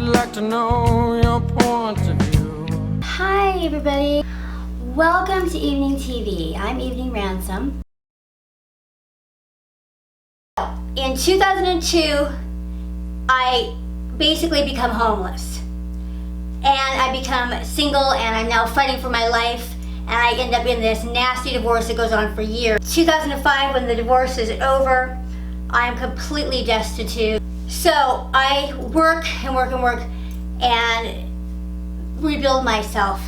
I'd like to know your point of view. Hi everybody, welcome to Evening TV. I'm Evening Ransom. In 2002, I basically become homeless. And I become single and I'm now fighting for my life. And I end up in this nasty divorce that goes on for years. 2005, when the divorce is over, I am completely destitute. So I work and work and work and rebuild myself.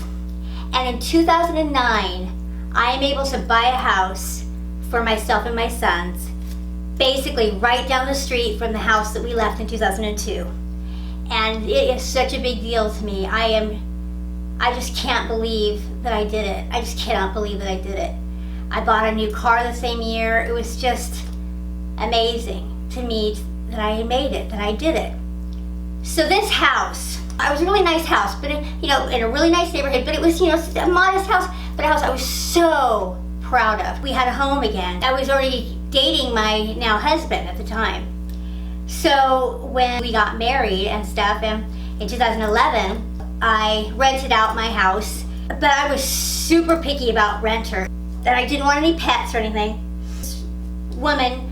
And in 2009, I am able to buy a house for myself and my sons, basically right down the street from the house that we left in 2002. And it is such a big deal to me. I just can't believe that I did it. I just cannot believe that I did it. I bought a new car the same year. It was just amazing to me that I made it, that I did it. So this house, it was a really nice house, but in a really nice neighborhood, but it was, a modest house, but a house I was so proud of. We had a home again. I was already dating my now husband at the time. So when we got married and stuff, and in 2011, I rented out my house, but I was super picky about renters. That I didn't want any pets or anything. This woman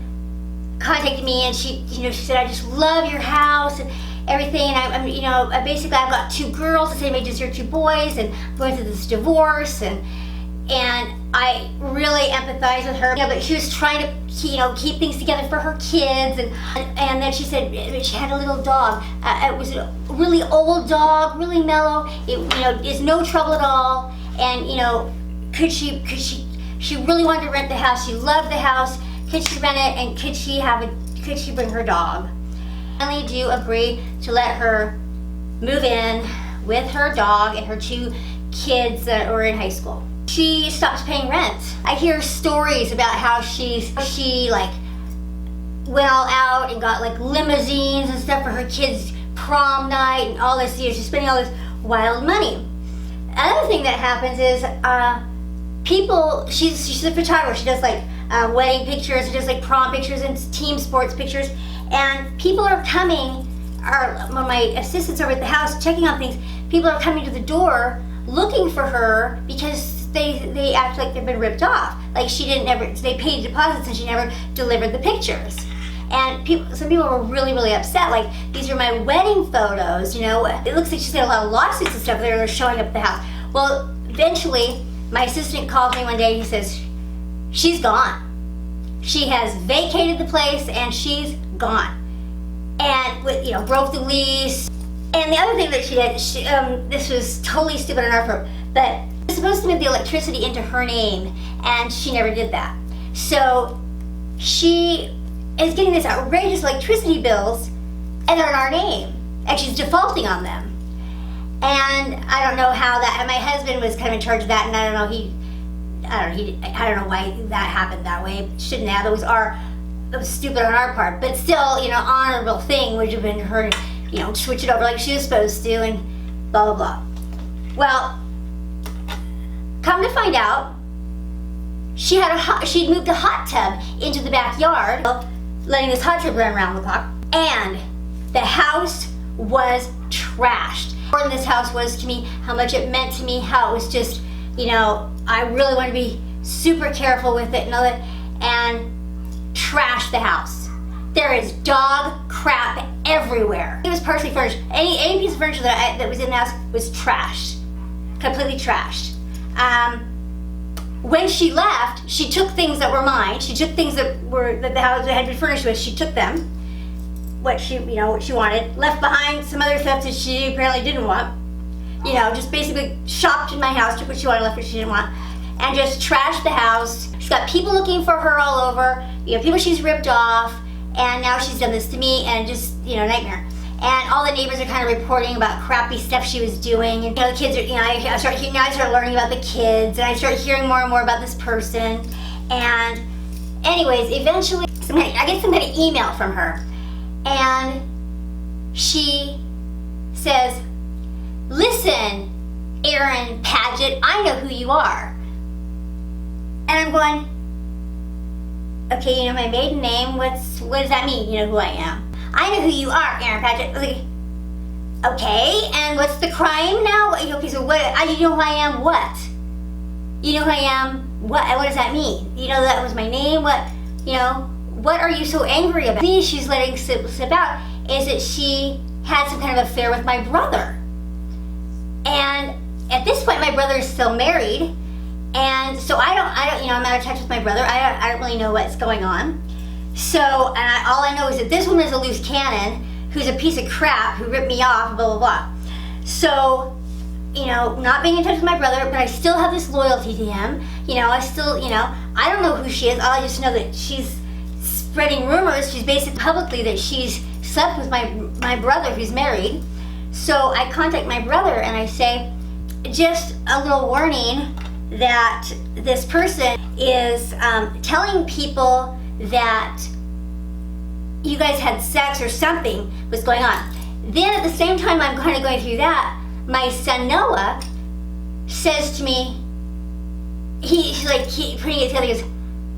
contacted me and she said, I just love your house and everything. And basically I've got two girls the same age as your two boys, and I'm going through this divorce, and I really empathize with her. But she was trying to, keep things together for her kids, and then she said she had a little dog. It was a really old dog, really mellow. It is no trouble at all. And could she really wanted to rent the house. She loved the house. Could she rent it, and could she bring her dog? I finally do agree to let her move in with her dog and her two kids that were in high school. She stopped paying rent. I hear stories about how she went all out and got limousines and stuff for her kids' prom night and all this. She's spending all this wild money. Another thing that happens is she's a photographer. She does wedding pictures, she does prom pictures and team sports pictures. And people are coming, when my assistants are at the house checking on things, people are coming to the door looking for her because they act like they've been ripped off. They paid deposits and she never delivered the pictures. And some people were really, really upset. These are my wedding photos, It looks like she's got a lot of lawsuits and stuff that are showing up at the house. Well, eventually, my assistant called me one day and he says, she's gone. She has vacated the place and she's gone. And broke the lease. And the other thing that she did, this was totally stupid on our part, but was supposed to move the electricity into her name, and she never did that. So she is getting these outrageous electricity bills, and they're in our name, and she's defaulting on them. And I don't know how that. And my husband was kind of in charge of that, and I don't know why that happened that way. It shouldn't have. It was stupid on our part, but still, honorable thing would have been her, switch it over like she was supposed to, and blah blah blah. Well, come to find out, she'd moved a hot tub into the backyard, letting this hot tub run around the clock, and the house was trashed. More than this house was to me, how much it meant to me, how it was just, I really want to be super careful with it and all that, and trash the house. There is dog crap everywhere. It was partially furnished. Any piece of furniture that was in the house was trashed, completely trashed. When she left, she took things that were mine. She took things that the house had been furnished with. She took them, what she wanted. Left behind some other stuff that she apparently didn't want. Just basically shopped in my house, took what she wanted, left what she didn't want, and just trashed the house. She's got people looking for her all over. People she's ripped off, and now she's done this to me, and just nightmare. And all the neighbors are kind of reporting about crappy stuff she was doing. And the kids are, I started learning about the kids, and I started hearing more and more about this person. And anyways, eventually, I get some kind of email from her, and she says, "Listen, Erin Padgett, I know who you are." And I'm going, okay, my maiden name, what does that mean? Who I am. I know who you are, Erin Padgett. Okay, and what's the crime now? Okay, so what, you know who I am, what? You know who I am, what does that mean? You know that was my name, what, you know, what are you so angry about? The thing she's letting slip out is that she had some kind of affair with my brother. And at this point, my brother is still married, and so I don't, you know, I'm out of touch with my brother. I don't really know what's going on. So, and all I know is that this woman is a loose cannon who's a piece of crap who ripped me off, blah, blah, blah. So, you know, not being in touch with my brother, but I still have this loyalty to him. You know, I still, you know, I don't know who she is. I just know that she's spreading rumors. She's basically publicly that she's slept with my brother who's married. So I contact my brother and I say, just a little warning that this person is telling people that you guys had sex or something was going on. Then at the same time I'm kind of going through that, my son Noah says to me, he's like putting it together, he goes,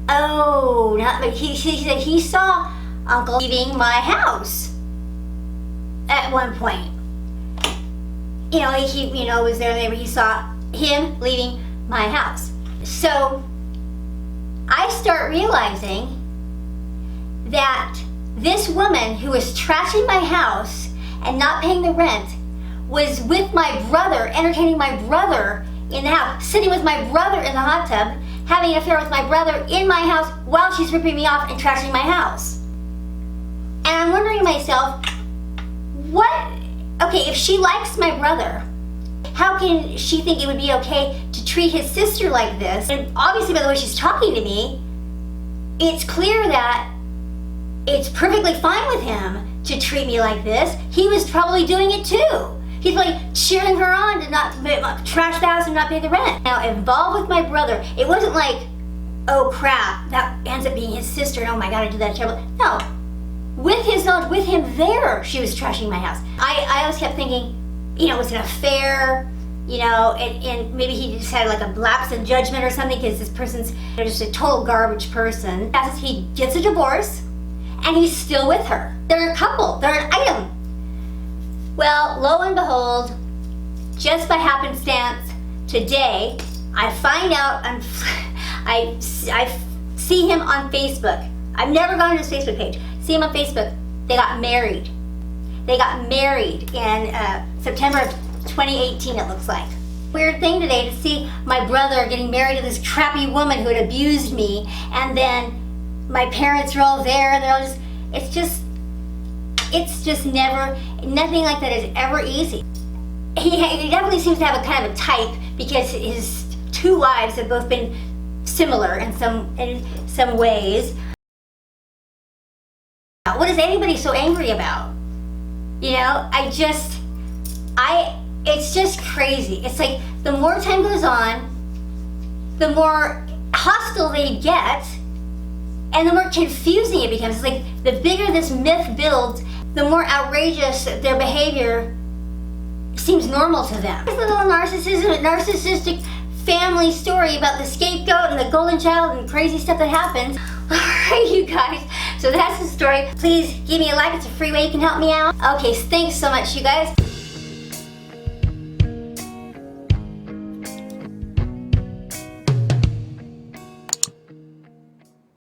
oh, he said he saw Uncle leaving my house at one point. You know, he you know, was there, he saw him leaving my house. So I start realizing that this woman who was trashing my house and not paying the rent was with my brother, entertaining my brother in the house, sitting with my brother in the hot tub, having an affair with my brother in my house while she's ripping me off and trashing my house. And I'm wondering to myself, okay, if she likes my brother, how can she think it would be okay to treat his sister like this? And obviously by the way she's talking to me, it's clear that it's perfectly fine with him to treat me like this. He was probably doing it too. He's like cheering her on to not trash the house and not pay the rent. Now, involved with my brother, it wasn't like, oh crap, that ends up being his sister, and oh my god, I did that terrible. No, with his knowledge, with him there, she was trashing my house. I always kept thinking, you know, it was an affair, you know, and maybe he just had like a lapse in judgment or something because this person's just a total garbage person. He gets a divorce, and he's still with her. They're a couple, they're an item. Well, lo and behold, just by happenstance, today, I find out, I see him on Facebook. I've never gone to his Facebook page. See him on Facebook. They got married. They got married in September of 2018, it looks like. Weird thing today to see my brother getting married to this crappy woman who had abused me, and then my parents are all there, and they're all just, it's just never, nothing like that is ever easy. He definitely seems to have a kind of a type because his two wives have both been similar in some ways. What is anybody so angry about? You know, it's just crazy. It's like the more time goes on, the more hostile they get, and the more confusing it becomes. It's like the bigger this myth builds, the more outrageous their behavior seems normal to them. This little narcissistic family story about the scapegoat and the golden child and crazy stuff that happens. Alright, you guys, so that's the story. Please give me a like, it's a free way you can help me out. Okay, thanks so much, you guys.